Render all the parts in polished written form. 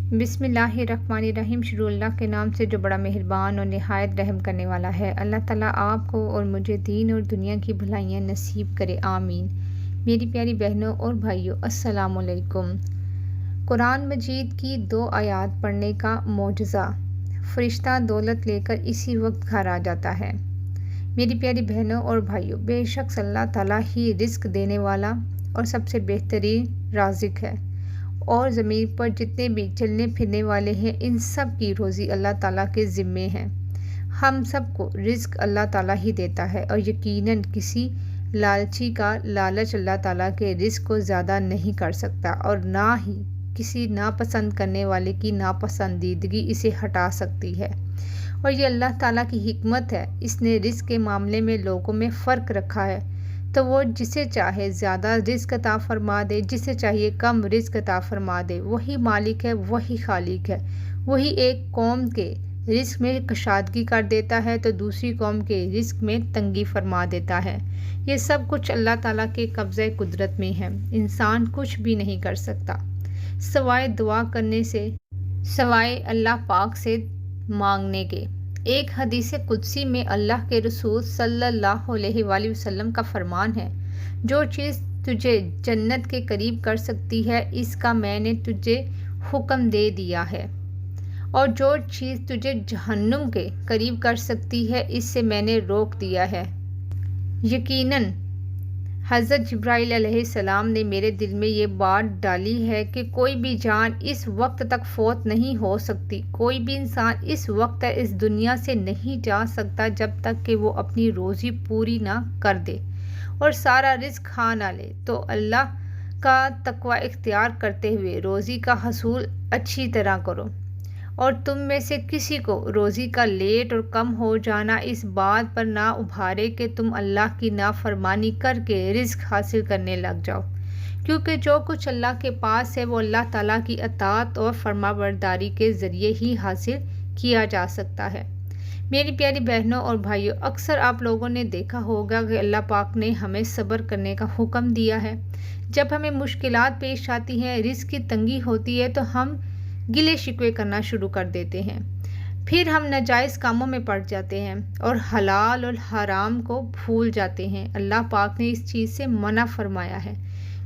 بسم اللہ الرحمن الرحیم۔ شروع اللہ کے نام سے جو بڑا مہربان اور نہایت رحم کرنے والا ہے۔ اللہ تعالیٰ آپ کو اور مجھے دین اور دنیا کی بھلائیاں نصیب کرے، آمین۔ میری پیاری بہنوں اور بھائیوں، السلام علیکم۔ قرآن مجید کی 2 آیات پڑھنے کا معجزہ۔ فرشتہ دولت لے کر اسی وقت گھر آ جاتا ہے۔ میری پیاری بہنوں اور بھائیوں، بے شک اللہ تعالیٰ ہی رزق دینے والا اور سب سے بہترین رازق ہے، اور زمین پر جتنے بھی چلنے پھرنے والے ہیں ان سب کی روزی اللہ تعالیٰ کے ذمے ہے۔ ہم سب کو رزق اللہ تعالیٰ ہی دیتا ہے، اور یقیناً کسی لالچی کا لالچ اللہ تعالیٰ کے رزق کو زیادہ نہیں کر سکتا، اور نہ ہی کسی ناپسند کرنے والے کی ناپسندیدگی اسے ہٹا سکتی ہے۔ اور یہ اللہ تعالیٰ کی حکمت ہے، اس نے رزق کے معاملے میں لوگوں میں فرق رکھا ہے، تو وہ جسے چاہے زیادہ رزق عطا فرما دے، جسے چاہیے کم رزق عطا فرما دے۔ وہی مالک ہے، وہی خالق ہے۔ وہی ایک قوم کے رزق میں کشادگی کر دیتا ہے تو دوسری قوم کے رزق میں تنگی فرما دیتا ہے۔ یہ سب کچھ اللہ تعالیٰ کے قبضۂ قدرت میں ہے۔ انسان کچھ بھی نہیں کر سکتا سوائے دعا کرنے سے، سوائے اللہ پاک سے مانگنے کے۔ ایک حدیث قدسی میں اللہ کے رسول صلی اللہ علیہ وآلہ وسلم کا فرمان ہے، جو چیز تجھے جنت کے قریب کر سکتی ہے اس کا میں نے تجھے حکم دے دیا ہے، اور جو چیز تجھے جہنم کے قریب کر سکتی ہے اس سے میں نے روک دیا ہے۔ یقیناً حضرت جبرائیل علیہ السلام نے میرے دل میں یہ بات ڈالی ہے کہ کوئی بھی جان اس وقت تک فوت نہیں ہو سکتی، کوئی بھی انسان اس وقت تک اس دنیا سے نہیں جا سکتا جب تک کہ وہ اپنی روزی پوری نہ کر دے اور سارا رزق کھا نہ لے۔ تو اللہ کا تقوی اختیار کرتے ہوئے روزی کا حصول اچھی طرح کرو، اور تم میں سے کسی کو روزی کا لیٹ اور کم ہو جانا اس بات پر نہ ابھارے کہ تم اللہ کی نافرمانی کر کے رزق حاصل کرنے لگ جاؤ، کیونکہ جو کچھ اللہ کے پاس ہے وہ اللہ تعالیٰ کی اطاعت اور فرمانبرداری کے ذریعے ہی حاصل کیا جا سکتا ہے۔ میری پیاری بہنوں اور بھائیوں، اکثر آپ لوگوں نے دیکھا ہوگا کہ اللہ پاک نے ہمیں صبر کرنے کا حکم دیا ہے۔ جب ہمیں مشکلات پیش آتی ہیں، رزق کی تنگی ہوتی ہے، تو ہم گلے شکوے کرنا شروع کر دیتے ہیں، پھر ہم ناجائز کاموں میں پڑ جاتے ہیں اور حلال اور حرام کو بھول جاتے ہیں۔ اللہ پاک نے اس چیز سے منع فرمایا ہے۔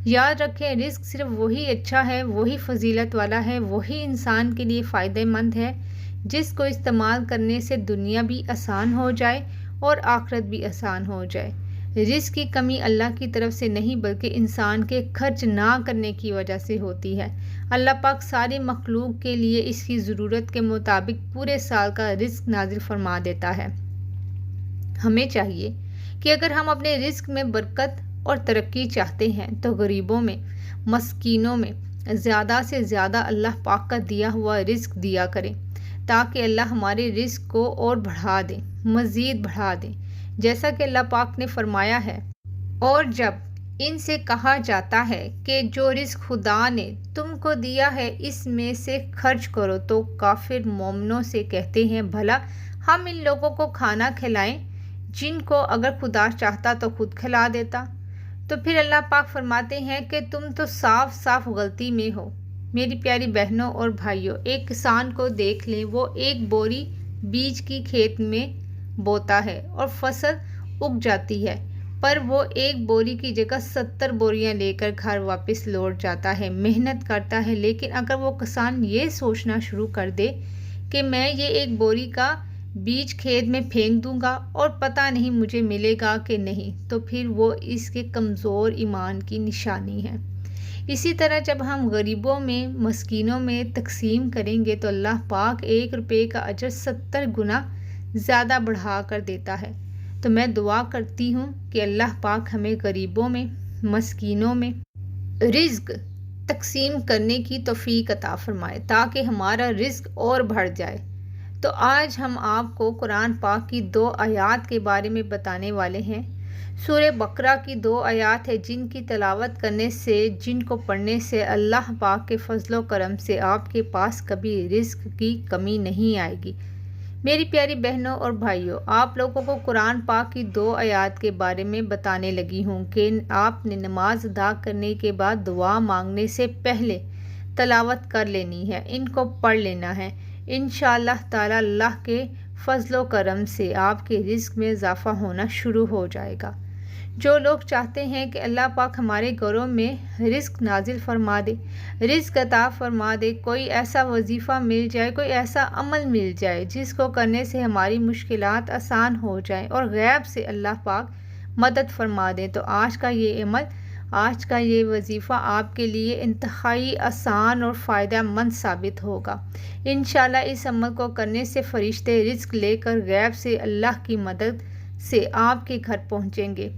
یاد رکھیں، رزق صرف وہی اچھا ہے، وہی فضیلت والا ہے، وہی انسان کے لیے فائدہ مند ہے جس کو استعمال کرنے سے دنیا بھی آسان ہو جائے اور آخرت بھی آسان ہو جائے۔ رزق کی کمی اللہ کی طرف سے نہیں بلکہ انسان کے خرچ نہ کرنے کی وجہ سے ہوتی ہے۔ اللہ پاک ساری مخلوق کے لیے اس کی ضرورت کے مطابق پورے سال کا رزق نازل فرما دیتا ہے۔ ہمیں چاہیے کہ اگر ہم اپنے رزق میں برکت اور ترقی چاہتے ہیں تو غریبوں میں، مسکینوں میں زیادہ سے زیادہ اللہ پاک کا دیا ہوا رزق دیا کریں، تاکہ اللہ ہمارے رزق کو اور بڑھا دیں، مزید بڑھا دیں، جیسا کہ اللہ پاک نے فرمایا ہے۔ اور جب ان سے کہا جاتا ہے کہ جو رزق خدا نے تم کو دیا ہے اس میں سے خرچ کرو، تو کافر مومنوں سے کہتے ہیں، بھلا ہم ان لوگوں کو کھانا کھلائیں جن کو اگر خدا چاہتا تو خود کھلا دیتا۔ تو پھر اللہ پاک فرماتے ہیں کہ تم تو صاف صاف غلطی میں ہو۔ میری پیاری بہنوں اور بھائیوں، ایک کسان کو دیکھ لیں، وہ ایک بوری بیج کی کھیت میں بوتا ہے اور فصل اگ جاتی ہے، پر وہ ایک بوری کی جگہ 70 بوریاں لے کر گھر واپس لوٹ جاتا ہے، محنت کرتا ہے۔ لیکن اگر وہ کسان یہ سوچنا شروع کر دے کہ میں یہ ایک بوری کا بیج کھیت میں پھینک دوں گا اور پتہ نہیں مجھے ملے گا کہ نہیں، تو پھر وہ اس کے کمزور ایمان کی نشانی ہے۔ اسی طرح جب ہم غریبوں میں، مسکینوں میں تقسیم کریں گے تو اللہ پاک 1 روپے کا اجر 70 گنا زیادہ بڑھا کر دیتا ہے۔ تو میں دعا کرتی ہوں کہ اللہ پاک ہمیں غریبوں میں، مسکینوں میں رزق تقسیم کرنے کی توفیق عطا فرمائے تاکہ ہمارا رزق اور بڑھ جائے۔ تو آج ہم آپ کو قرآن پاک کی 2 آیات کے بارے میں بتانے والے ہیں۔ سورہ بقرہ کی 2 آیات ہیں جن کی تلاوت کرنے سے، جن کو پڑھنے سے اللہ پاک کے فضل و کرم سے آپ کے پاس کبھی رزق کی کمی نہیں آئے گی۔ میری پیاری بہنوں اور بھائیوں، آپ لوگوں کو قرآن پاک کی 2 آیات کے بارے میں بتانے لگی ہوں کہ آپ نے نماز ادا کرنے کے بعد دعا مانگنے سے پہلے تلاوت کر لینی ہے، ان کو پڑھ لینا ہے۔ انشاءاللہ تعالی اللہ کے فضل و کرم سے آپ کے رزق میں اضافہ ہونا شروع ہو جائے گا۔ جو لوگ چاہتے ہیں کہ اللہ پاک ہمارے گھروں میں رزق نازل فرما دے، رزق عطا فرما دے، کوئی ایسا وظیفہ مل جائے، کوئی ایسا عمل مل جائے جس کو کرنے سے ہماری مشکلات آسان ہو جائیں اور غیب سے اللہ پاک مدد فرما دے، تو آج کا یہ عمل، آج کا یہ وظیفہ آپ کے لیے انتہائی آسان اور فائدہ مند ثابت ہوگا۔ انشاءاللہ اس عمل کو کرنے سے فرشتے رزق لے کر غیب سے اللہ کی مدد سے آپ کے گھر پہنچیں گے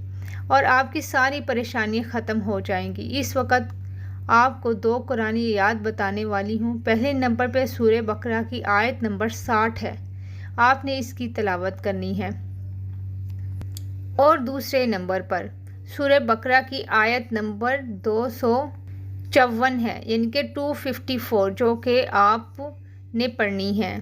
اور آپ کی ساری پریشانیاں ختم ہو جائیں گی۔ اس وقت آپ کو 2 قرآنی آیات بتانے والی ہوں۔ پہلے نمبر پہ سورہ بقرہ کی آیت نمبر 60 ہے، آپ نے اس کی تلاوت کرنی ہے۔ اور دوسرے نمبر پر سورہ بقرہ کی آیت نمبر 254 ہے، یعنی کہ 254، جو کہ آپ نے پڑھنی ہے۔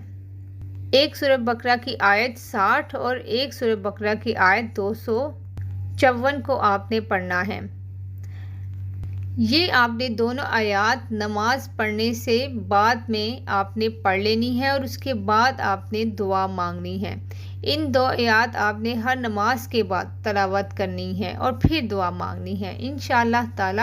ایک سورہ بقرہ کی آیت 60 اور ایک سورہ بقرہ کی آیت 254 کو آپ نے پڑھنا ہے۔ یہ آپ نے دونوں آیات نماز پڑھنے سے بعد میں آپ نے پڑھ لینی ہے اور اس کے بعد آپ نے دعا مانگنی ہے۔ ان 2 آیات آپ نے ہر نماز کے بعد تلاوت کرنی ہے اور پھر دعا مانگنی ہے۔ انشاءاللہ تعالی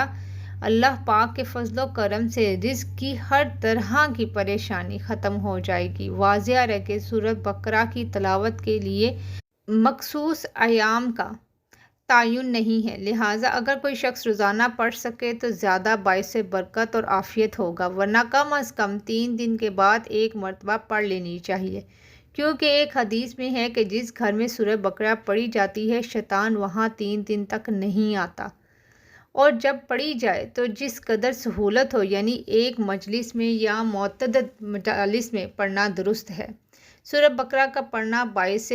اللہ پاک کے فضل و کرم سے رزق کی ہر طرح کی پریشانی ختم ہو جائے گی۔ واضح ہے کہ سورۃ بقرہ کی تلاوت کے لیے مخصوص ایام کا تعین نہیں ہے، لہٰذا اگر کوئی شخص روزانہ پڑھ سکے تو زیادہ باعث برکت اور عافیت ہوگا، ورنہ کم از کم 3 دن کے بعد ایک مرتبہ پڑھ لینی چاہیے، کیونکہ ایک حدیث میں ہے کہ جس گھر میں سورہ بقرہ پڑھی جاتی ہے شیطان وہاں 3 دن تک نہیں آتا، اور جب پڑھی جائے تو جس قدر سہولت ہو، یعنی ایک مجلس میں یا متعدد مجالس میں پڑھنا درست ہے۔ سورہ بقرہ کا پڑھنا باعث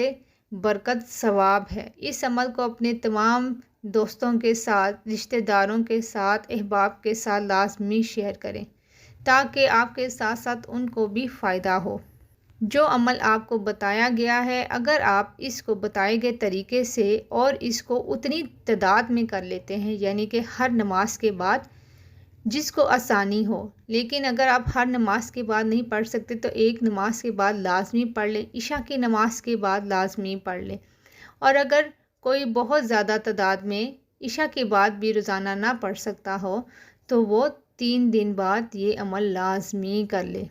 برکت ثواب ہے۔ اس عمل کو اپنے تمام دوستوں کے ساتھ، رشتہ داروں کے ساتھ، احباب کے ساتھ لازمی شیئر کریں تاکہ آپ کے ساتھ ساتھ ان کو بھی فائدہ ہو۔ جو عمل آپ کو بتایا گیا ہے، اگر آپ اس کو بتائے گئے طریقے سے اور اس کو اتنی تعداد میں کر لیتے ہیں، یعنی کہ ہر نماز کے بعد جس کو آسانی ہو، لیکن اگر آپ ہر نماز کے بعد نہیں پڑھ سکتے تو ایک نماز کے بعد لازمی پڑھ لیں، عشاء کی نماز کے بعد لازمی پڑھ لیں، اور اگر کوئی بہت زیادہ تعداد میں عشاء کے بعد بھی روزانہ نہ پڑھ سکتا ہو تو وہ 3 دن بعد یہ عمل لازمی کر لے۔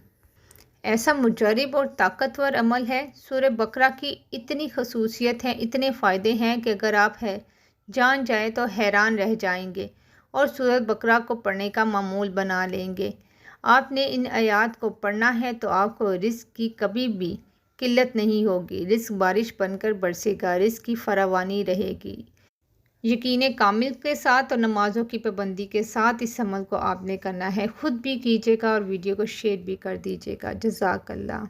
ایسا مجرب اور طاقتور عمل ہے۔ سورہ بقرہ کی اتنی خصوصیت ہے، اتنے فائدے ہیں کہ اگر آپ جان جائیں تو حیران رہ جائیں گے اور سورۃ بقرہ کو پڑھنے کا معمول بنا لیں گے۔ آپ نے ان آیات کو پڑھنا ہے تو آپ کو رزق کی کبھی بھی قلت نہیں ہوگی، رزق بارش بن کر برسے گا، رزق کی فراوانی رہے گی۔ یقین کامل کے ساتھ اور نمازوں کی پابندی کے ساتھ اس عمل کو آپ نے کرنا ہے۔ خود بھی کیجیے گا اور ویڈیو کو شیئر بھی کر دیجیے گا۔ جزاک اللہ۔